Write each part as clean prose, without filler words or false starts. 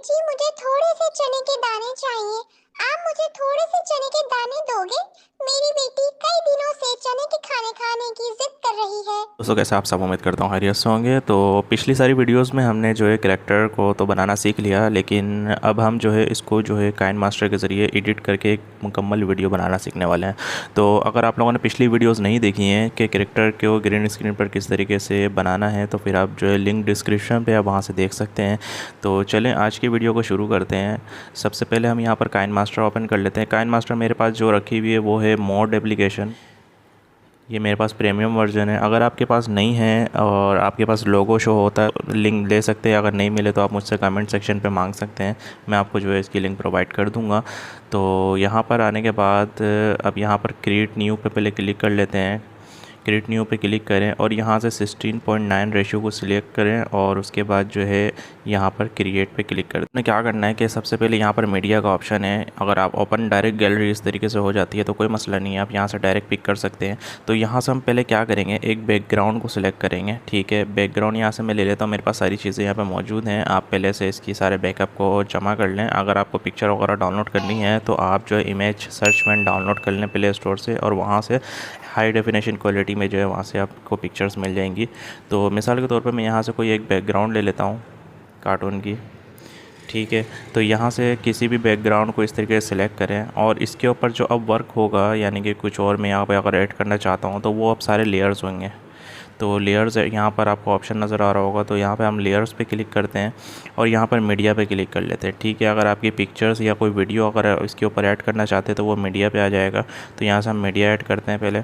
जी मुझे थोड़े से चने के दाने चाहिए। आप मुझे थोड़े से चने के दाने दोगे? मेरी बेटी कई दिनों से चने के खाने खाने की जिद कर रही है। दोस्तों कैसे आप सब, उम्मीद करता हूँ खैरियत से होंगे। तो पिछली सारी वीडियोस में हमने जो है कैरेक्टर को तो बनाना सीख लिया, लेकिन अब हम जो है इसको जो है काइन मास्टर के ज़रिए एडिट करके एक मुकम्मल वीडियो बनाना सीखने वाले हैं। तो अगर आप लोगों ने पिछली वीडियोस नहीं देखी हैं कि कैरेक्टर को ग्रीन स्क्रीन पर किस तरीके से बनाना है, तो फिर आप जो है लिंक डिस्क्रिप्शन पर आप वहाँ से देख सकते हैं। तो चलें आज की वीडियो को शुरू करते हैं। सबसे पहले हम यहाँ पर काइन मास्टर ओपन कर लेते हैं। काइन मास्टर मेरे पास जो रखी हुई है वो है मोड एप्लीकेशन। ये मेरे पास प्रीमियम वर्जन है। अगर आपके पास नहीं है और आपके पास लोगो शो होता है, लिंक ले सकते हैं। अगर नहीं मिले तो आप मुझसे कमेंट सेक्शन पे मांग सकते हैं, मैं आपको जो है इसकी लिंक प्रोवाइड कर दूंगा। तो यहाँ पर आने के बाद अब यहाँ पर क्रिएट न्यू पे पहले क्लिक कर लेते हैं। क्रिएट न्यू पे क्लिक करें और यहाँ से 16:9 रेशियो को सिलेक्ट करें और उसके बाद जो है यहाँ पर क्रिएट पे क्लिक कर दें। क्या करना है कि सबसे पहले यहाँ पर मीडिया का ऑप्शन है। अगर आप ओपन डायरेक्ट गैलरी इस तरीके से हो जाती है तो कोई मसला नहीं है, आप यहाँ से डायरेक्ट पिक कर सकते हैं। तो यहाँ से हम पहले क्या करेंगे, एक बैकग्राउंड को सिलेक्ट करेंगे। ठीक है, बैकग्राउंड यहाँ से मैं ले लेता हूँ। मेरे पास सारी चीज़ें यहाँ पर मौजूद हैं। आप पहले से इसकी सारे बैकअप को जमा कर लें। अगर आपको पिक्चर वगैरह डाउनलोड करनी है तो आप जो है इमेज सर्च में डाउनलोड कर लें प्ले स्टोर से, और वहाँ से हाई डेफिनेशन क्वालिटी में जो है वहाँ से आपको पिक्चर्स मिल जाएंगी। तो मिसाल के तौर पे मैं यहाँ से कोई एक बैकग्राउंड ले लेता हूँ कार्टून की। ठीक है, तो यहाँ से किसी भी बैकग्राउंड को इस तरीके से सिलेक्ट करें और इसके ऊपर जो अब वर्क होगा, यानी कि कुछ और मैं यहाँ पे अगर ऐड करना चाहता हूँ तो वो अब सारे लेयर्स होंगे। तो लेयर्स यहाँ पर आपको ऑप्शन नज़र आ रहा होगा, तो यहाँ पे हम लेयर्स पे क्लिक करते हैं और यहाँ पर मीडिया पे क्लिक कर लेते हैं। ठीक है, अगर आपकी पिक्चर्स या कोई वीडियो अगर इसके ऊपर ऐड करना चाहते हैं तो वो मीडिया पे आ जाएगा। तो यहाँ से हम मीडिया ऐड करते हैं पहले।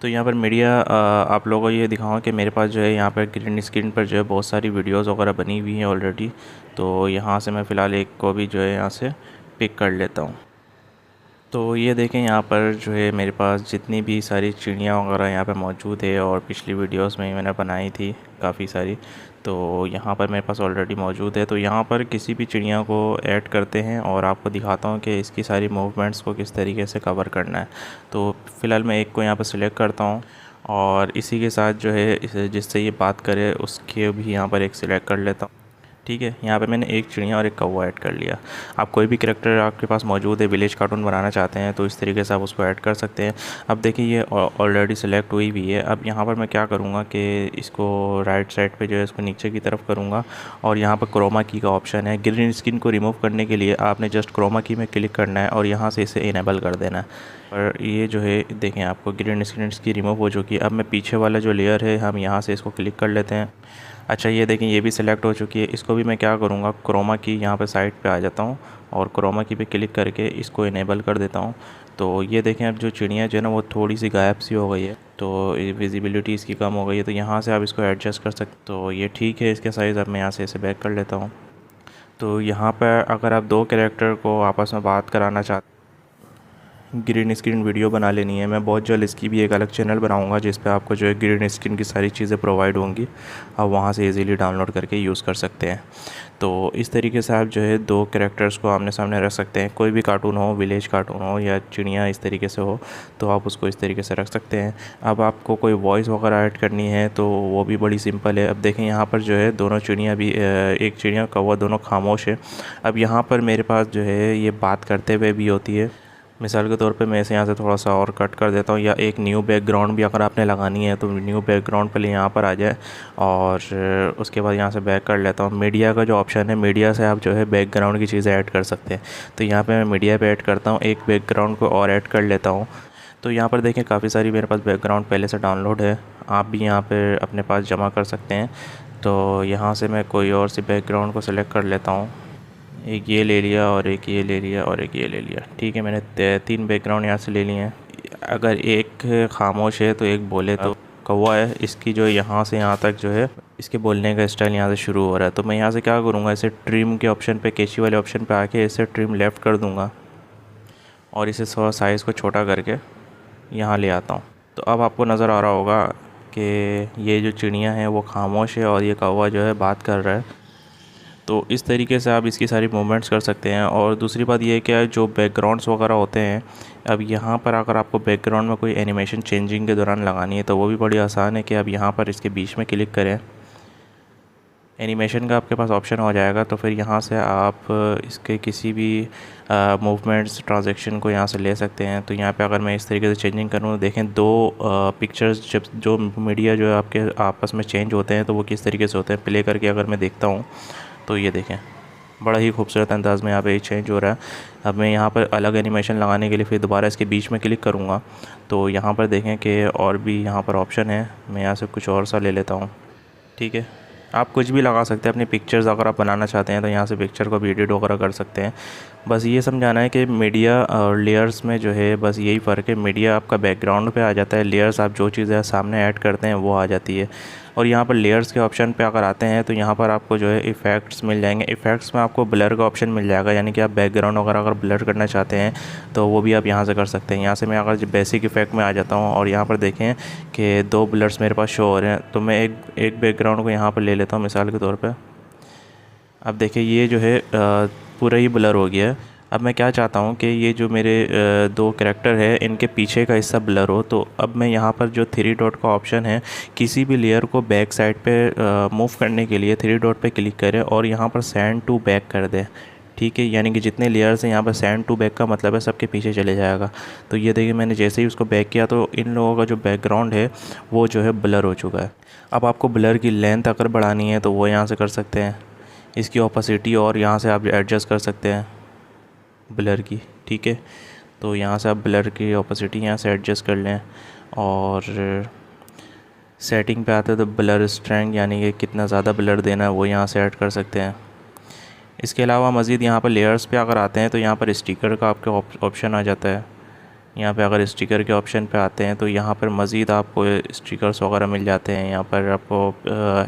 तो यहाँ पर मीडिया आप लोगों को ये दिखाऊँ कि मेरे पास जो है यहाँ पर ग्रीन स्क्रीन पर जो है बहुत सारी वीडियोस वगैरह बनी हुई हैं ऑलरेडी। तो यहाँ से मैं फ़िलहाल एक को भी जो है यहाँ से पिक कर लेता हूँ। तो ये देखें यहाँ पर जो है मेरे पास जितनी भी सारी चिड़ियाँ वगैरह यहाँ पे मौजूद है, और पिछली वीडियोस में मैंने बनाई थी काफ़ी सारी, तो यहाँ पर मेरे पास ऑलरेडी मौजूद है। तो यहाँ पर किसी भी चिड़िया को ऐड करते हैं और आपको दिखाता हूँ कि इसकी सारी मूवमेंट्स को किस तरीके से कवर करना है। तो फ़िलहाल मैं एक को यहाँ पर सिलेक्ट करता हूँ और इसी के साथ जो है जिससे ये बात करे उसके भी यहाँ पर एक सिलेक्ट कर लेता हूँ। ठीक है, यहाँ पे मैंने एक चिड़िया और एक कौवा ऐड कर लिया। आप कोई भी कैरेक्टर आपके पास मौजूद है, विलेज कार्टून बनाना चाहते हैं तो इस तरीके से आप उसको ऐड कर सकते हैं। अब देखिए ये ऑलरेडी सिलेक्ट हुई भी है। अब यहाँ पर मैं क्या करूँगा कि इसको राइट साइड पे जो है इसको नीचे की तरफ करूँगा और यहाँ पर क्रोमा की का ऑप्शन है। ग्रीन स्क्रीन को रिमूव करने के लिए आपने जस्ट क्रोमा की में क्लिक करना है और यहाँ से इसे इनेबल कर देना है। और ये जो है देखें आपको ग्रीन स्क्रीन की रिमूव हो चुकी है। अब मैं पीछे वाला जो लेयर है हम यहाँ से इसको क्लिक कर लेते हैं। अच्छा ये देखें ये भी सिलेक्ट हो चुकी है। इसको भी मैं क्या करूँगा, क्रोमा की यहाँ पे साइड पे आ जाता हूँ और क्रोमा की पे क्लिक करके इसको इनेबल कर देता हूँ। तो ये देखें अब जो चिड़िया जो है ना वो थोड़ी सी गायब सी हो गई है, तो विजिबिलिटी इसकी कम हो गई है। तो यहाँ से आप इसको एडजस्ट कर सकते। तो ये ठीक है, इसके साइज़ अब मैं यहाँ से इसे बैक कर लेता हूँ। तो यहाँ पर अगर आप दो कैरेक्टर को आपस में बात कराना चाहते, ग्रीन स्क्रीन वीडियो बना लेनी है, मैं बहुत जल्द इसकी भी एक अलग चैनल बनाऊंगा जिस पे आपको जो है ग्रीन स्क्रीन की सारी चीज़ें प्रोवाइड होंगी। आप वहाँ से इजीली डाउनलोड करके यूज़ कर सकते हैं। तो इस तरीके से आप जो है दो कैरेक्टर्स को आमने सामने रख सकते हैं। कोई भी कार्टून हो, विलेज कार्टून हो या चिड़िया इस तरीके से हो, तो आप उसको इस तरीके से रख सकते हैं। अब आपको कोई वॉइस वगैरह ऐड करनी है तो वो भी बड़ी सिंपल है। अब देखें यहाँ पर जो है दोनों चिड़िया भी, एक चिड़िया कौवा दोनों खामोश है। अब यहाँ पर मेरे पास जो है ये बात करते हुए भी होती है। मिसाल के तौर पे मैं इसे यहाँ से थोड़ा सा और कट कर देता हूँ, या एक न्यू बैकग्राउंड भी अगर आपने लगानी है तो न्यू बैकग्राउंड पहले यहाँ पर आ जाए और उसके बाद यहाँ से बैक कर लेता हूँ। मीडिया का जो ऑप्शन है, मीडिया से आप जो है बैकग्राउंड की चीज़ें ऐड कर सकते हैं। तो यहाँ पे मैं मीडिया पे ऐड करता हूँ, एक बैकग्राउंड को और ऐड कर लेता हूँ। तो यहाँ पर देखें काफ़ी सारी मेरे पास बैकग्राउंड पहले से डाउनलोड है, आप भी यहाँ पर अपने पास जमा कर सकते हैं। तो यहाँ से मैं कोई और सी बैकग्राउंड को सिलेक्ट कर लेता हूँ। एक ये ले लिया और एक ये ले लिया और एक ये ले लिया। ठीक है, मैंने 3 बैकग्राउंड यहाँ से ले लिए हैं। अगर एक खामोश है तो एक बोले, तो कौवा है, इसकी जो यहाँ से यहाँ तक जो है इसके बोलने का स्टाइल यहाँ से शुरू हो रहा है। तो मैं यहाँ से क्या करूँगा, इसे ट्रिम के ऑप्शन पे, कैंची वाले ऑप्शन पे आके इसे ट्रिम लेफ़्ट कर दूँगा और इसे थोड़ा साइज़ को छोटा करके यहाँ ले आता हूँ। तो अब आपको नज़र आ रहा होगा कि ये जो चिड़िया हैं वो खामोश है और ये कौवा जो है बात कर रहा है। तो इस तरीके से आप इसकी सारी मूवमेंट्स कर सकते हैं। और दूसरी बात ये है कि जो बैकग्राउंड्स वगैरह होते हैं, अब यहाँ पर अगर आपको बैकग्राउंड में कोई एनिमेशन चेंजिंग के दौरान लगानी है तो वो भी बड़ी आसान है कि आप यहाँ पर इसके बीच में क्लिक करें एनिमेशन का आपके पास ऑप्शन हो जाएगा। तो फिर यहाँ से आप इसके किसी भी मूवमेंट्स ट्रांजैक्शन को यहाँ से ले सकते हैं। तो यहाँ पे अगर मैं इस तरीके से चेंजिंग करूँ तो देखें दो पिक्चर्स जब जो मीडिया जो है आपके आपस में चेंज होते हैं तो वो किस तरीके से होते हैं। प्ले करके अगर मैं देखता हूँ तो ये देखें बड़ा ही खूबसूरत अंदाज़ में यहाँ पे चेंज हो रहा है। अब मैं यहाँ पर अलग एनिमेशन लगाने के लिए फिर दोबारा इसके बीच में क्लिक करूँगा तो यहाँ पर देखें कि और भी यहाँ पर ऑप्शन है। मैं यहाँ से कुछ और सा ले लेता हूँ। ठीक है, आप कुछ भी लगा सकते हैं अपनी पिक्चर्स अगर आप बनाना चाहते हैं तो यहाँ से पिक्चर को भी एडिट वगैरह कर सकते हैं। बस ये समझाना है कि मीडिया और लेयर्स में जो है बस यही फ़र्क है। मीडिया आपका बैकग्राउंड पे आ जाता है, लेयर्स आप जो चीज़ें सामने ऐड करते हैं वो आ जाती है। और यहाँ पर लेयर्स के ऑप्शन पे अगर आते हैं तो यहाँ पर आपको जो है इफ़ेक्ट्स मिल जाएंगे। इफ़ेक्ट्स में आपको ब्लर का ऑप्शन मिल जाएगा, यानी कि आप बैकग्राउंड वगैरह अगर ब्लर करना चाहते हैं तो वो भी आप यहाँ से कर सकते हैं। यहाँ से मैं अगर बेसिक इफ़ेक्ट में आ जाता हूँ और यहाँ पर देखें कि दो ब्लर्स मेरे पास शो हो रहे हैं तो मैं एक बैकग्राउंड को यहाँ पर ले लेता हूँ मिसाल के तौर पर। अब देखिए ये जो है पूरा ही ब्लर हो गया है। अब मैं क्या चाहता हूँ कि ये जो मेरे दो कैरेक्टर है इनके पीछे का हिस्सा ब्लर हो। तो अब मैं यहाँ पर जो 3 डॉट का ऑप्शन है, किसी भी लेयर को बैक साइड पे मूव करने के लिए 3 डॉट पे क्लिक करें और यहाँ पर सेंड टू बैक कर दें। ठीक है, यानी कि जितने लेयर्स हैं यहाँ पर सेंड टू बैक का मतलब है सबके पीछे चले जाएगा। तो ये देखिए मैंने जैसे ही उसको बैक किया तो इन लोगों का जो बैकग्राउंड है वो जो है ब्लर हो चुका है। अब आपको ब्लर की लेंथ अगर बढ़ानी है तो वो यहाँ से कर सकते हैं। इसकी ओपेसिटी और यहाँ से आप एडजस्ट कर सकते हैं ब्लर की। ठीक है, तो यहाँ से आप ब्लर की ओपेसिटी यहाँ से एडजस्ट कर लें और सेटिंग पे आते हैं तो ब्लर स्ट्रेंथ यानी कि कितना ज़्यादा ब्लर देना है वो यहाँ से ऐड कर सकते हैं। इसके अलावा मज़ीद यहाँ पर लेयर्स पे अगर आते हैं तो यहाँ पर स्टिकर का आपके ऑप्शन आ जाता है। यहाँ पे अगर स्टिकर के ऑप्शन पे आते हैं तो यहाँ पर मज़ीद आपको स्टिकर्स वगैरह मिल जाते हैं। यहाँ पर आपको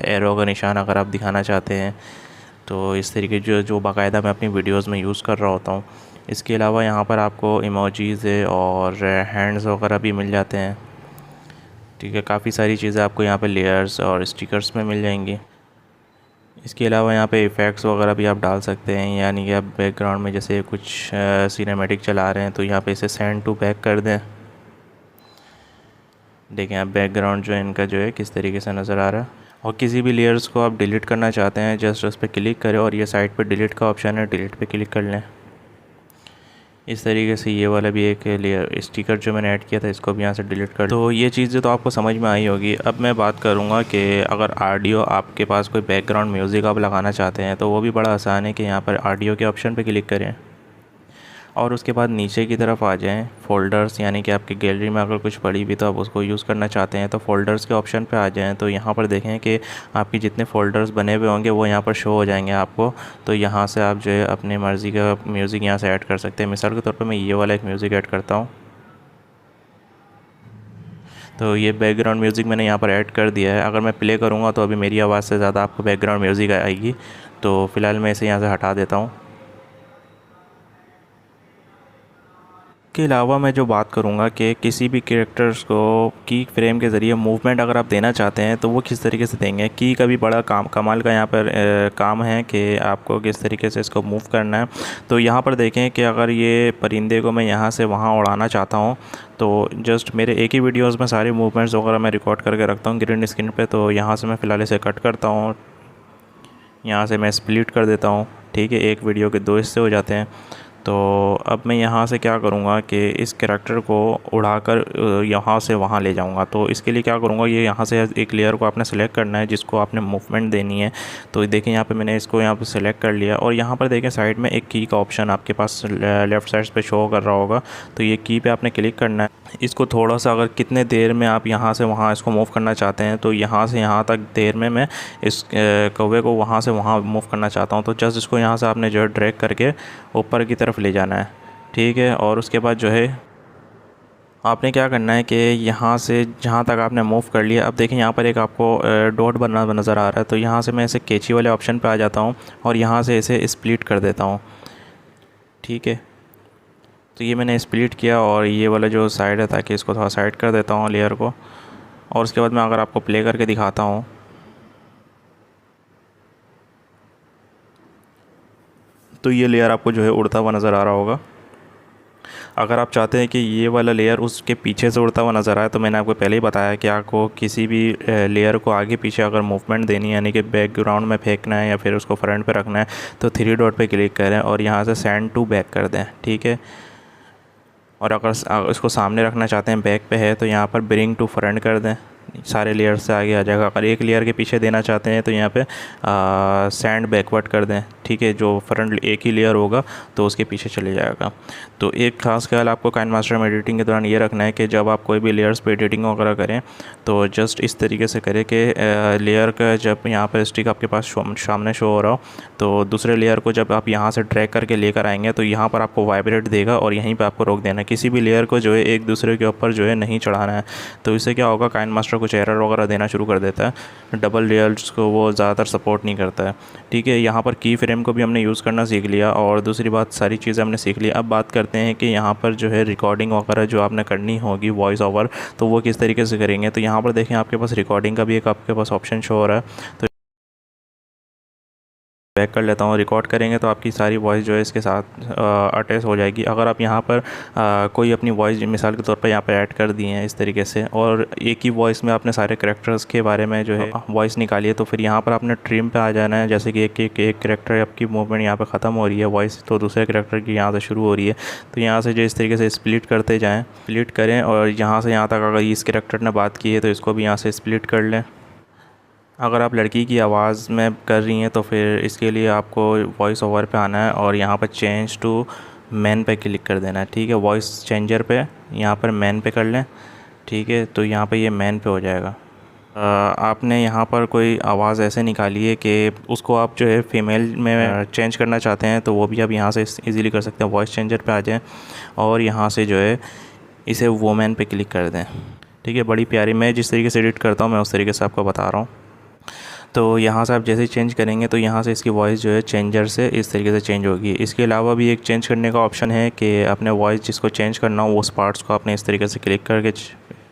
एरो का निशान अगर आप दिखाना चाहते हैं तो इस तरीके जो बाकायदा मैं अपनी वीडियोज़ में यूज़ कर रहा होता हूँ। इसके अलावा यहाँ पर आपको इमोजीज़ और हैंड्स वगैरह भी मिल जाते हैं। ठीक है, काफ़ी सारी चीज़ें आपको यहाँ पे लेयर्स और स्टिकर्स में मिल जाएंगी। इसके अलावा यहाँ पे इफ़ेक्ट्स वगैरह भी आप डाल सकते हैं, यानी कि आप बैकग्राउंड में जैसे कुछ सिनेमैटिक चला रहे हैं तो यहाँ पे इसे सेंड टू बैक कर दें। देखें आप बैकग्राउंड जो है इनका जो है किस तरीके से नज़र आ रहा है। और किसी भी लेयर्स को आप डिलीट करना चाहते हैं जस्ट उस पर क्लिक करें और ये साइड पर डिलीट का ऑप्शन है, डिलीट पे क्लिक कर लें। इस तरीके से ये वाला भी एक लेयर स्टिकर जो मैंने ऐड किया था इसको भी यहाँ से डिलीट कर। तो ये चीज़ें तो आपको समझ में आई होगी। अब मैं बात करूँगा कि अगर ऑडियो आपके पास कोई बैकग्राउंड म्यूज़िक आप लगाना चाहते हैं तो वो भी बड़ा आसान है कि यहाँ पर ऑडियो के ऑप्शन पर क्लिक करें और उसके बाद नीचे की तरफ आ जाएं फ़ोल्डर्स, यानी कि आपकी गैलरी में अगर कुछ पड़ी भी तो आप उसको यूज़ करना चाहते हैं तो फ़ोल्डर्स के ऑप्शन पे आ जाएं। तो यहाँ पर देखें कि आपके जितने फ़ोल्डर्स बने हुए होंगे वो यहाँ पर शो हो जाएंगे आपको। तो यहाँ से आप जो है अपनी मर्ज़ी का म्यूज़िक यहाँ से ऐड कर सकते हैं। मिसाल के तौर पर मैं ये वाला एक म्यूज़िक ऐड करता हूँ। तो ये बैकग्राउंड म्यूज़िक मैंने यहाँ पर ऐड कर दिया है। अगर मैं प्ले करूँगा तो अभी मेरी आवाज़ से ज़्यादा आपको बैकग्राउंड म्यूज़िक आएगी। तो फ़िलहाल मैं इसे यहाँ से हटा देता हूँ। के अलावा मैं जो बात करूँगा कि किसी भी कैरेक्टर्स को की फ्रेम के ज़रिए मूवमेंट अगर आप देना चाहते हैं तो वो किस तरीके से देंगे। की का भी बड़ा कमाल का यहाँ पर काम है कि आपको किस तरीके से इसको मूव करना है। तो यहाँ पर देखें कि अगर ये परिंदे को मैं यहाँ से वहाँ उड़ाना चाहता हूँ तो जस्ट मेरे एक ही वीडियोज़ में सारे मूवमेंट्स वगैरह मैं रिकॉर्ड करके रखता हूँ ग्रीन स्क्रीन पर। तो यहाँ से मैं फ़िलहाल इसे कट करता हूँ, यहाँ से मैं स्प्लिट कर देता हूँ। ठीक है, एक वीडियो के 2 हिस्से हो जाते हैं। तो अब मैं यहाँ से क्या करूँगा कि इस कैरेक्टर को उड़ाकर यहाँ से वहाँ ले जाऊँगा। तो इसके लिए क्या करूँगा, ये यहाँ से एक लेयर को आपने सेलेक्ट करना है जिसको आपने मूवमेंट देनी है। तो देखें यहाँ पे मैंने इसको यहाँ पे सेलेक्ट कर लिया और यहाँ पर देखें साइड में एक की का ऑप्शन आपके पास लेफ़्ट साइड पे शो कर रहा होगा। तो ये की पे आपने क्लिक करना है। इसको थोड़ा सा अगर कितने देर में आप यहाँ से वहाँ इसको मूव करना चाहते हैं तो यहाँ से यहाँ तक देर में मैं इस कौवे को वहाँ से वहाँ मूव करना चाहता हूँ। तो जस्ट इसको यहाँ से आपने जो है ड्रैग करके ऊपर की तरफ ले जाना है। ठीक है, और उसके बाद जो है आपने क्या करना है कि यहाँ से जहाँ तक आपने मूव कर लिया, अब देखें यहाँ पर एक आपको डॉट बना नज़र आ रहा है। तो यहाँ से मैं इसे कैची वाले ऑप्शन पे आ जाता हूँ और यहाँ से इसे स्प्लिट कर देता हूँ। ठीक है, तो ये मैंने स्प्लिट किया और ये वाला जो साइड है ताकि इसको थोड़ा साइड कर देता हूँ लेयर को। और उसके बाद मैं अगर आपको प्ले करके दिखाता हूँ तो ये लेयर आपको जो है उड़ता हुआ नज़र आ रहा होगा। अगर आप चाहते हैं कि ये वाला लेयर उसके पीछे से उड़ता हुआ नज़र आए, तो मैंने आपको पहले ही बताया कि आपको किसी भी लेयर को आगे पीछे अगर मूवमेंट देनी है, यानी कि बैकग्राउंड में फेंकना है या फिर उसको फ्रंट पे रखना है, तो 3 डॉट पे क्लिक करें और यहाँ से सेंड टू बैक कर दें, ठीक है। और अगर इसको सामने रखना चाहते हैं, बैक पे है, तो यहाँ पर ब्रिंग टू फ्रंट कर दें, सारे लेयर से आगे आ जाएगा। अगर एक लेयर के पीछे देना चाहते हैं तो यहाँ पे सैंड बैकवर्ड कर दें, ठीक है। जो फ्रंट एक ही लेयर होगा तो उसके पीछे चले जाएगा। तो एक खास ख्याल आपको काइनमास्टर में एडिटिंग के दौरान ये रखना है कि जब आप कोई भी लेयर्स पे एडिटिंग वगैरह करें तो जस्ट इस तरीके से करें कि लेयर का जब यहाँ पर स्टिक आपके पास सामने शो हो रहा हो, तो दूसरे लेयर को जब आप यहाँ से ड्रैग करके लेकर आएंगे तो यहाँ पर आपको वाइब्रेट देगा और यहीं पर आपको रोक देना है। किसी भी लेयर को जो है एक दूसरे के ऊपर जो है नहीं चढ़ाना है। तो इससे क्या होगा, काइनमास्टर कुछ एरर वगैरह देना शुरू कर देता है। डबल लेयर्स को वो ज़्यादातर सपोर्ट नहीं करता है, ठीक है। यहाँ पर की फ्रेम को भी हमने यूज़ करना सीख लिया और दूसरी बात सारी चीज़ें हमने सीख ली। अब बात करते हैं कि यहाँ पर जो है रिकॉर्डिंग वगैरह जो आपने करनी होगी वॉइस ओवर, तो वो किस तरीके से करेंगे। तो यहाँ पर देखें आपके पास रिकॉर्डिंग का भी एक आपके पास ऑप्शन शो हो रहा है। तो बैक कर लेता हूँ। रिकॉर्ड करेंगे तो आपकी सारी वॉइस जो है इसके साथ अटैच हो जाएगी। अगर आप यहाँ पर कोई अपनी वॉइस मिसाल के तौर पर यहाँ पर ऐड कर दिए हैं इस तरीके से, और एक ही वॉइस में आपने सारे करैक्टर्स के बारे में जो है वॉइस निकाली है, तो फिर यहाँ पर आपने ट्रिम पे आ जाना है। जैसे कि एक करैक्टर आपकी मूवमेंट यहाँ पर ख़त्म हो रही है, वॉइस तो दूसरे करैक्टर की यहाँ से शुरू हो रही है। तो यहाँ से जो इस तरीके से स्प्लिट करते जाएँ, स्प्लिट करें और यहाँ से यहाँ तक अगर इस करैक्टर ने बात की है तो इसको भी यहाँ से स्प्लिट कर लें। अगर आप लड़की की आवाज़ में कर रही हैं तो फिर इसके लिए आपको वॉइस ओवर पे आना है और यहाँ पर चेंज टू मैन पे क्लिक कर देना है, ठीक है। वॉइस चेंजर पे यहाँ पर मैन पे कर लें, ठीक है। तो यहाँ पे ये मैन पे हो जाएगा। आपने यहाँ पर कोई आवाज़ ऐसे निकाली है कि उसको आप जो है फ़ीमेल में चेंज करना चाहते हैं, तो वो भी आप यहाँ से इजीली कर सकते हैं। वॉइस चेंजर पे आ जाएं और यहाँ से जो है इसे वोमेन पे क्लिक कर दें, ठीक है। बड़ी प्यारी, मैं जिस तरीके से एडिट करता हूँ मैं उस तरीके से आपको बता रहा हूँ। तो यहाँ से आप जैसे ही चेंज करेंगे तो यहाँ से इसकी वॉइस जो है चेंजर से इस तरीके से चेंज होगी। इसके अलावा भी एक चेंज करने का ऑप्शन है कि अपने वॉइस जिसको चेंज करना हो उस पार्ट्स को आपने इस तरीके से क्लिक करके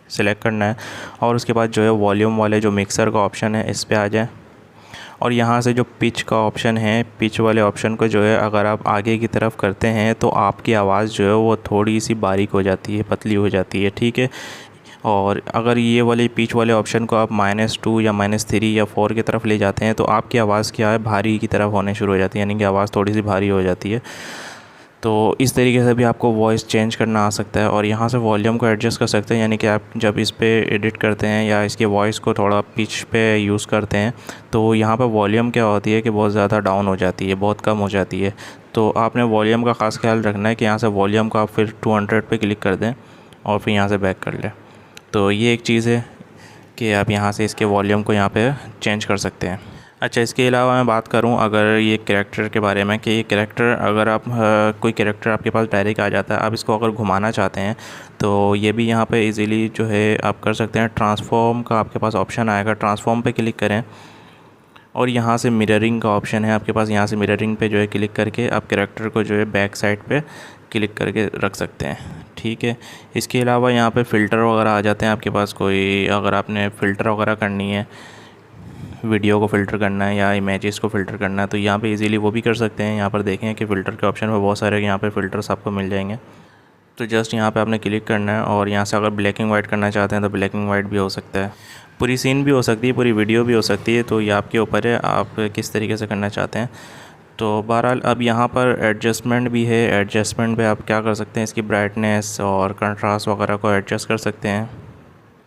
सिलेक्ट करना है और उसके बाद जो है वॉल्यूम वाले जो मिक्सर का ऑप्शन है इस पर आ जाए और यहाँ से जो पिच का ऑप्शन है, पिच वाले ऑप्शन को जो है अगर आप आगे की तरफ करते हैं तो आपकी आवाज़ जो है वो थोड़ी सी बारीक हो जाती है, पतली हो जाती है, ठीक है। और अगर ये वाले पिच वाले ऑप्शन को आप -2 या -3 या 4 की तरफ ले जाते हैं तो आपकी आवाज़ क्या है, भारी की तरफ होने शुरू हो जाती है, यानी कि आवाज़ थोड़ी सी भारी हो जाती है। तो इस तरीके से भी आपको वॉइस चेंज करना आ सकता है और यहाँ से वॉल्यूम को एडजस्ट कर सकते हैं, यानी कि आप जब इस पे एडिट करते हैं या इसके वॉइस को थोड़ा पिच पे यूज़ करते हैं तो यहाँ पे वॉल्यूम क्या होती है कि बहुत ज़्यादा डाउन हो जाती है, बहुत कम हो जाती है। तो आपने वॉल्यूम का ख़ास ख्याल रखना है कि यहाँ से वॉल्यूम को आप फिर 200 पे क्लिक कर दें और फिर यहाँ से बैक कर लें। तो ये एक चीज़ है कि आप यहाँ से इसके वॉल्यूम को यहाँ पे चेंज कर सकते हैं। अच्छा, इसके अलावा मैं बात करूँ अगर ये कैरेक्टर के बारे में कि ये कैरेक्टर अगर आप कोई कैरेक्टर आपके पास डायरेक्ट आ जाता है, आप इसको अगर घुमाना चाहते हैं तो ये भी यहाँ पे इजीली जो है आप कर सकते हैं। ट्रांसफॉर्म का आपके पास ऑप्शन आएगा, ट्रांसफॉर्म पे क्लिक करें और यहाँ से मिररिंग का ऑप्शन है आपके पास, यहाँ से मिररिंग पे जो है क्लिक करके आप कैरेक्टर को जो है बैक साइड पे क्लिक करके रख सकते हैं, ठीक है। इसके अलावा यहाँ पे फ़िल्टर वगैरह आ जाते हैं आपके पास। कोई अगर आपने फ़िल्टर वगैरह करनी है, वीडियो को फ़िल्टर करना है या इमेजेस को फ़िल्टर करना है तो यहाँ पे इजीली वो भी कर सकते हैं। यहाँ पर देखें कि फ़िल्टर के ऑप्शन में बहुत सारे यहाँ पे फ़िल्टर्स आपको मिल जाएंगे। तो जस्ट यहाँ पे आपने क्लिक करना है और यहाँ से अगर ब्लैक एंड वाइट करना चाहते हैं तो ब्लैक एंड वाइट भी हो सकता है, पूरी सीन भी हो सकती है, पूरी वीडियो भी हो सकती है। तो ये आपके ऊपर है, आप किस तरीके से करना चाहते हैं। तो बहरहाल अब यहाँ पर एडजस्टमेंट भी है। एडजस्टमेंट पे आप क्या कर सकते हैं, इसकी ब्राइटनेस और कंट्रास्ट वगैरह को एडजस्ट कर सकते हैं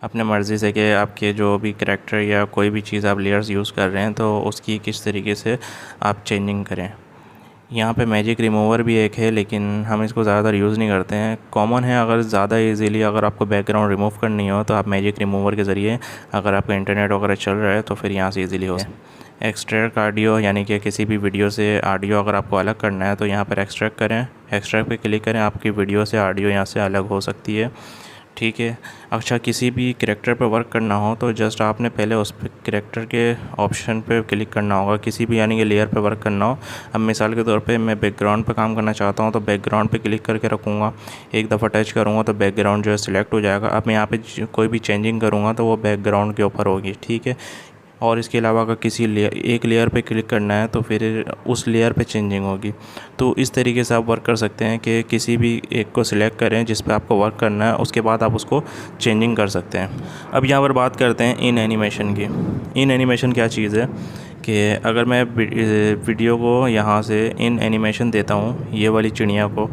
अपने मर्ज़ी से कि आपके जो भी करैक्टर या कोई भी चीज़ आप लेयर्स यूज़ कर रहे हैं तो उसकी किस तरीके से आप चेंजिंग करें। यहाँ पे मैजिक रिमूवर भी एक है लेकिन हम इसको ज़्यादातर यूज़ नहीं करते हैं। कॉमन है, अगर ज़्यादा इजीली अगर आपको बैकग्राउंड रिमूव करनी हो तो आप मैजिक रिमूवर के ज़रिए, अगर आपका इंटरनेट वगैरह चल रहा है तो फिर यहाँ से इजीली हो। एक्सट्रैक्ट ऑडियो, यानी कि किसी भी वीडियो से ऑडियो अगर आपको अलग करना है तो यहाँ पर एक्सट्रैक्ट करें, एक्सट्रैक्ट पे क्लिक करें, आपकी वीडियो से ऑडियो यहाँ से अलग हो सकती है, ठीक है। अच्छा, किसी भी करैक्टर पर वर्क करना हो तो जस्ट आपने पहले उस पर करैक्टर के ऑप्शन पे क्लिक करना होगा, किसी भी यानी कि लेयर पे वर्क करना हो। अब मिसाल के तौर पे मैं बैकग्राउंड पे काम करना चाहता हूँ तो बैकग्राउंड पे क्लिक करके रखूँगा, एक दफ़ा टच करूँगा तो बैकग्राउंड जो है सिलेक्ट हो जाएगा। अब मैं यहाँ पे कोई भी चेंजिंग करूँगा तो वो बैकग्राउंड के ऊपर होगी, ठीक है। और इसके अलावा अगर किसी एक लेयर पे क्लिक करना है तो फिर उस लेयर पे चेंजिंग होगी। तो इस तरीके से आप वर्क कर सकते हैं कि किसी भी एक को सिलेक्ट करें जिस पे आपको वर्क करना है, उसके बाद आप उसको चेंजिंग कर सकते हैं। अब यहाँ पर बात करते हैं इन एनिमेशन की। इन एनिमेशन क्या चीज़ है कि अगर मैं वीडियो को यहाँ से इन एनिमेशन देता हूँ, ये वाली चिड़िया को,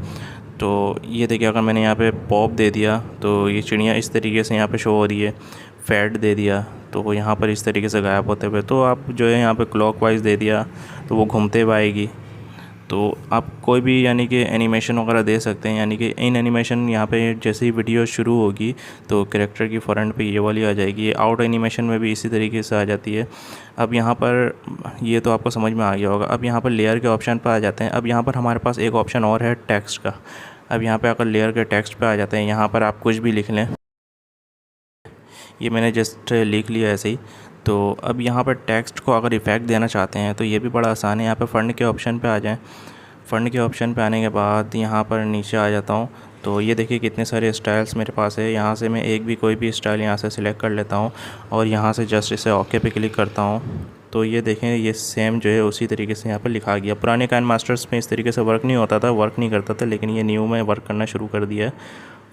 तो ये देखिए अगर मैंने यहाँ पे पॉप दे दिया तो ये चिड़िया इस तरीके से यहाँ पे शो हो रही है। फैड दे दिया तो वो यहाँ पर इस तरीके से गायब होते हुए। तो आप जो है यहाँ पे क्लॉकवाइज दे दिया तो वो घूमते हुए आएगी। तो आप कोई भी यानी कि एनिमेशन वगैरह दे सकते हैं। यानी कि इन एनिमेशन यहाँ पे जैसे ही वीडियो शुरू होगी तो कैरेक्टर की फ्रंट पे ये वाली आ जाएगी। ये आउट एनिमेशन में भी इसी तरीके से आ जाती है। अब यहाँ पर ये तो आपको समझ में आ गया होगा। अब यहाँ पर लेयर के ऑप्शन पर आ जाते हैं। अब यहाँ पर हमारे पास एक ऑप्शन और है टेक्स्ट का। अब यहाँ पर अगर लेयर के टेक्स्ट पर आ जाते हैं, यहाँ पर आप कुछ भी लिख लें। ये मैंने जस्ट लिख लिया ऐसे ही। तो अब यहाँ पर टेक्स्ट को अगर इफ़ेक्ट देना चाहते हैं तो ये भी बड़ा आसान है। यहाँ पे फ़ंड के ऑप्शन पे आ जाएं। फ़ंड के ऑप्शन पे आने के बाद यहाँ पर नीचे आ जाता हूँ। तो ये देखिए कितने सारे स्टाइल्स मेरे पास है। यहाँ से मैं एक भी कोई भी स्टाइल यहाँ से सिलेक्ट कर लेता हूँ और यहाँ से जस्ट इसे ओके पे क्लिक करता हूँ। तो ये देखें ये सेम जो है उसी तरीके से यहाँ पर लिखा गया। पुराने काइन मास्टर्स में इस तरीके से वर्क नहीं होता था, वर्क नहीं करता था, लेकिन ये न्यू में वर्क करना शुरू कर दिया है।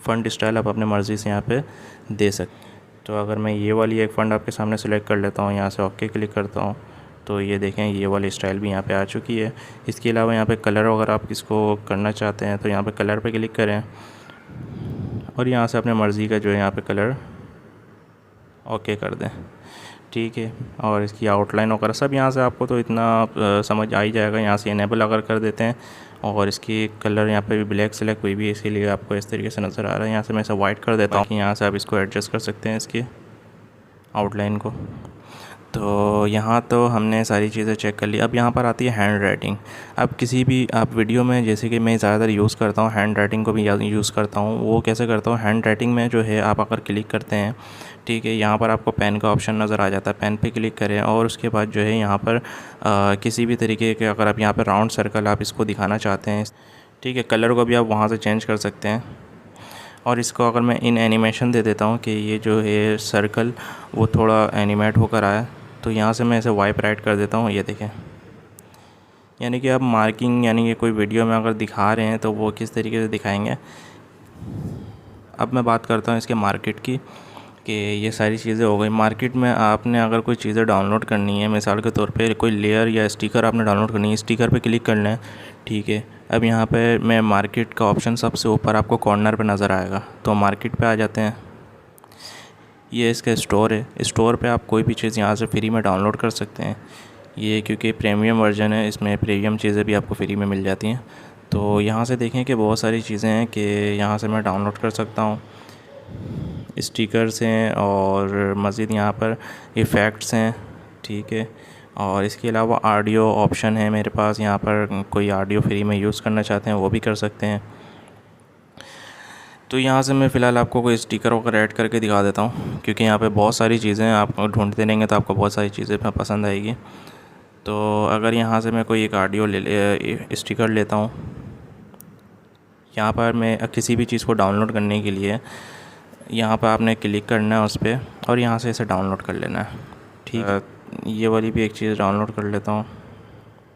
फ़ंड स्टाइल आप अपने मर्ज़ी से यहाँ पर दे सकते। तो अगर मैं ये वाली एक फ़ंड आपके सामने सेलेक्ट कर लेता हूँ, यहाँ से ओके क्लिक करता हूँ, तो ये देखें ये वाली स्टाइल भी यहाँ पे आ चुकी है। इसके अलावा यहाँ पे कलर अगर आप इसको करना चाहते हैं तो यहाँ पे कलर पे क्लिक करें और यहाँ से अपने मर्ज़ी का जो है यहाँ पे कलर ओके कर दें। ठीक है। और इसकी आउटलाइन वगैरह सब यहाँ से आपको तो इतना समझ आ ही जाएगा। यहाँ से इनेबल अगर कर देते हैं और इसकी कलर यहाँ पे भी ब्लैक सेलेक्ट हुई भी है, इसीलिए आपको इस तरीके से नज़र आ रहा है। यहाँ से मैं इसे वाइट कर देता हूँ कि यहाँ से आप इसको एडजस्ट कर सकते हैं इसकी आउटलाइन को। तो यहाँ तो हमने सारी चीज़ें चेक कर ली। अब यहाँ पर आती है हैंड राइटिंग। अब किसी भी आप वीडियो में, जैसे कि मैं ज़्यादातर यूज़ करता हूँ हैंड राइटिंग को भी यूज़ करता हूँ। वो कैसे करता हूँ, हैंड राइटिंग में जो है आप अगर क्लिक करते हैं, ठीक है, यहाँ पर आपको पेन का ऑप्शन नज़र आ जाता है। पेन पे क्लिक करें और उसके बाद जो है यहाँ पर किसी भी तरीके के अगर आप यहाँ पर राउंड सर्कल आप इसको दिखाना चाहते हैं, ठीक है, कलर को भी आप वहाँ से चेंज कर सकते हैं। और इसको अगर मैं इन एनिमेशन दे देता हूँ कि ये जो है सर्कल वो थोड़ा एनिमेट होकर आया, तो यहाँ से मैं इसे वाइप राइट कर देता हूँ। ये देखें, यानी कि आप मार्किंग यानी कि कोई वीडियो में अगर दिखा रहे हैं तो वो किस तरीके से दिखाएंगे। अब मैं बात करता हूँ इसके मार्केट की, कि ये सारी चीज़ें हो गई। मार्केट में आपने अगर कोई चीज़ें डाउनलोड करनी है, मिसाल के तौर पे कोई लेयर या स्टिकर आपने डाउनलोड करनी है, स्टिकर पे क्लिक करना है, ठीक है। अब यहाँ पे मैं मार्केट का ऑप्शन सबसे ऊपर आपको कॉर्नर पे नज़र आएगा, तो मार्केट पे आ जाते हैं। ये इसका स्टोर है। स्टोर पे आप कोई भी चीज़ यहाँ से फ्री में डाउनलोड कर सकते हैं। ये क्योंकि प्रीमियम वर्जन है, इसमें प्रीमियम चीज़ें भी आपको फ्री में मिल जाती हैं। तो यहाँ से देखें कि बहुत सारी चीज़ें हैं कि यहाँ से मैं डाउनलोड कर सकता हूँ। स्टिकर्स हैं और मज़ीद यहाँ पर इफ़ेक्ट्स हैं, ठीक है। और इसके अलावा ऑडियो ऑप्शन है मेरे पास। यहाँ पर कोई ऑडियो फ्री में यूज़ करना चाहते हैं वो भी कर सकते हैं। तो यहाँ से मैं फ़िलहाल आपको कोई स्टिकर वगैरह ऐड करके दिखा देता हूँ, क्योंकि यहाँ पे बहुत सारी चीज़ें आप ढूंढते रहेंगे तो आपको बहुत सारी चीज़ें पसंद आएगी। तो अगर यहाँ से मैं कोई एक ऑडियो स्टिकर लेता हूँ, यहाँ पर मैं किसी भी चीज़ को डाउनलोड करने के लिए यहाँ पर आपने क्लिक करना है उस पर और यहाँ से इसे डाउनलोड कर लेना है, ठीक है। ये वाली भी एक चीज़ डाउनलोड कर लेता हूँ,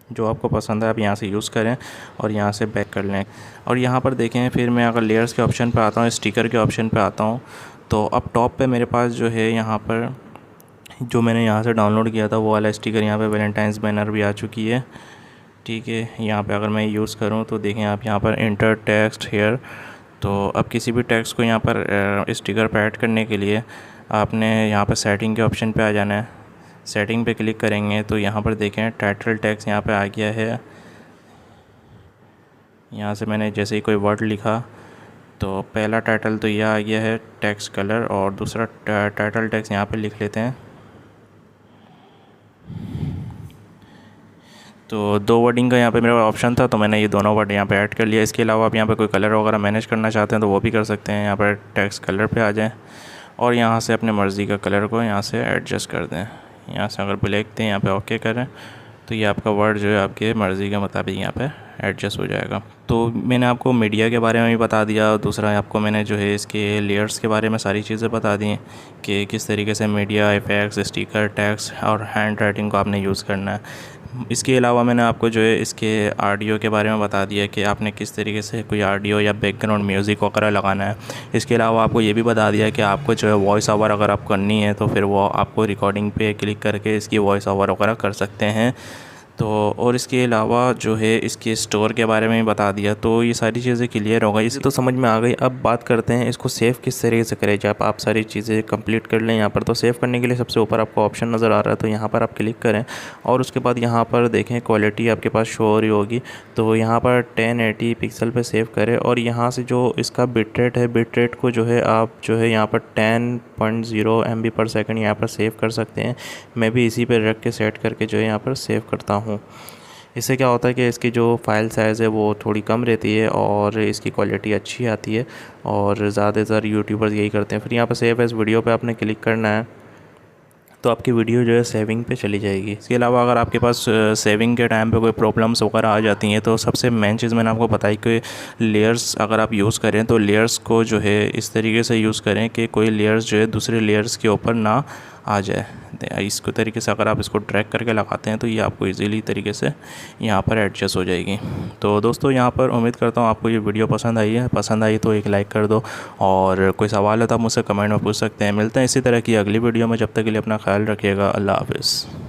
जो आपको पसंद है आप यहाँ से यूज़ करें और यहाँ से बैक कर लें। और यहाँ पर देखें, फिर मैं अगर लेयर्स के ऑप्शन पे आता हूँ, स्टिकर के ऑप्शन पे आता हूँ, तो अब टॉप पे मेरे पास जो है यहाँ पर जो मैंने यहाँ से डाउनलोड किया था वो वाला स्टिकर, यहाँ पे वैलेंटाइंस बैनर भी आ चुकी है, ठीक है। यहाँ पे अगर मैं यूज़ करूँ तो देखें आप यहाँ पर इंटर टेक्स्ट हेयर। तो अब किसी भी टेक्स्ट को यहाँ पर स्टिकर पर ऐड करने के लिए आपने यहाँ पर सेटिंग के ऑप्शन पर आ जाना है। सेटिंग पे क्लिक करेंगे तो यहाँ पर देखें टाइटल टेक्स्ट यहाँ पे आ गया है। यहाँ से मैंने जैसे ही कोई वर्ड लिखा तो पहला टाइटल तो यह आ गया है टेक्स्ट कलर, और दूसरा टाइटल टेक्स्ट यहाँ पे लिख लेते हैं। तो दो वर्डिंग का यहाँ पे मेरा ऑप्शन था, तो मैंने ये दोनों वर्ड यहाँ पे ऐड कर लिया। इसके अलावा आप यहाँ पे कोई कलर वगैरह मैनेज करना चाहते हैं तो वो भी कर सकते हैं। यहाँ पर टेक्स्ट कलर पे आ जाएं और यहाँ से अपने मर्ज़ी का कलर को यहाँ से एडजस्ट कर दें। यहाँ से अगर ब्लैक दें, यहाँ पे ओके करें तो ये आपका वर्ड जो है आपके मर्ज़ी के मुताबिक यहाँ पे एडजस्ट हो जाएगा। तो मैंने आपको मीडिया के बारे में भी बता दिया, दूसरा आपको मैंने जो है इसके लेयर्स के बारे में सारी चीज़ें बता दी हैं कि किस तरीके से मीडिया इफ़ेक्ट्स, स्टिकर, टेक्स्ट और हैंड राइटिंग को आपने यूज़ करना है। इसके अलावा मैंने आपको जो है इसके ऑडियो के बारे में बता दिया कि आपने किस तरीके से कोई ऑडियो या बैकग्राउंड म्यूज़िक वगैरह लगाना है। इसके अलावा आपको ये भी बता दिया कि आपको जो है वॉइस ओवर अगर आप करनी है तो फिर वो आपको रिकॉर्डिंग पे क्लिक करके इसकी वॉइस ओवर वगैरह कर सकते हैं। तो और इसके अलावा जो है इसके स्टोर के बारे में बता दिया। तो ये सारी चीज़ें क्लियर हो गई, इसे तो समझ में आ गई। अब बात करते हैं इसको सेव किस तरीके से करें। जब आप सारी चीज़ें कंप्लीट कर लें यहाँ पर, तो सेव करने के लिए सबसे ऊपर आपको ऑप्शन नज़र आ रहा है, तो यहाँ पर आप क्लिक करें और उसके बाद यहाँ पर देखें क्वालिटी आपके पास शो हो रही होगी, तो यहाँ पर 1080 पिक्सल पे सेव करें और यहाँ से जो इसका बिट रेट है, बिट रेट को जो है आप जो है यहाँ पर 10.0 MB/s यहाँ पर सेव कर सकते हैं। मैं भी इसी पर रख के सेट करके जो है यहाँ पर सेव करता हूँ। इससे क्या होता है कि इसकी जो फ़ाइल साइज़ है वो थोड़ी कम रहती है और इसकी क्वालिटी अच्छी आती है और ज़्यादातर यूट्यूबर्स यही करते हैं। फिर यहाँ पर सेव एज़ वीडियो पे आपने क्लिक करना है तो आपकी वीडियो जो है सेविंग पे चली जाएगी। इसके अलावा अगर आपके पास सेविंग के टाइम पे कोई प्रॉब्लम्स वगैरह आ जाती हैं तो सबसे मेन चीज़ मैंने आपको बताई कि लेयर्स अगर आप यूज़ करें तो लेयर्स को जो है इस तरीके से यूज़ करें कि कोई लेयर्स जो है दूसरे लेयर्स के ऊपर ना आ जाए। इसको तरीके से अगर आप इसको ड्रैग करके लगाते हैं तो ये आपको इजीली तरीके से यहाँ पर एडजस्ट हो जाएगी। तो दोस्तों यहाँ पर उम्मीद करता हूँ आपको ये वीडियो पसंद आई है। पसंद आई तो एक लाइक कर दो और कोई सवाल है तो आप मुझसे कमेंट में पूछ सकते हैं। मिलते हैं इसी तरह की अगली वीडियो में, जब तक के लिए अपना ख्याल रखिएगा। अल्लाह हाफ़िज़।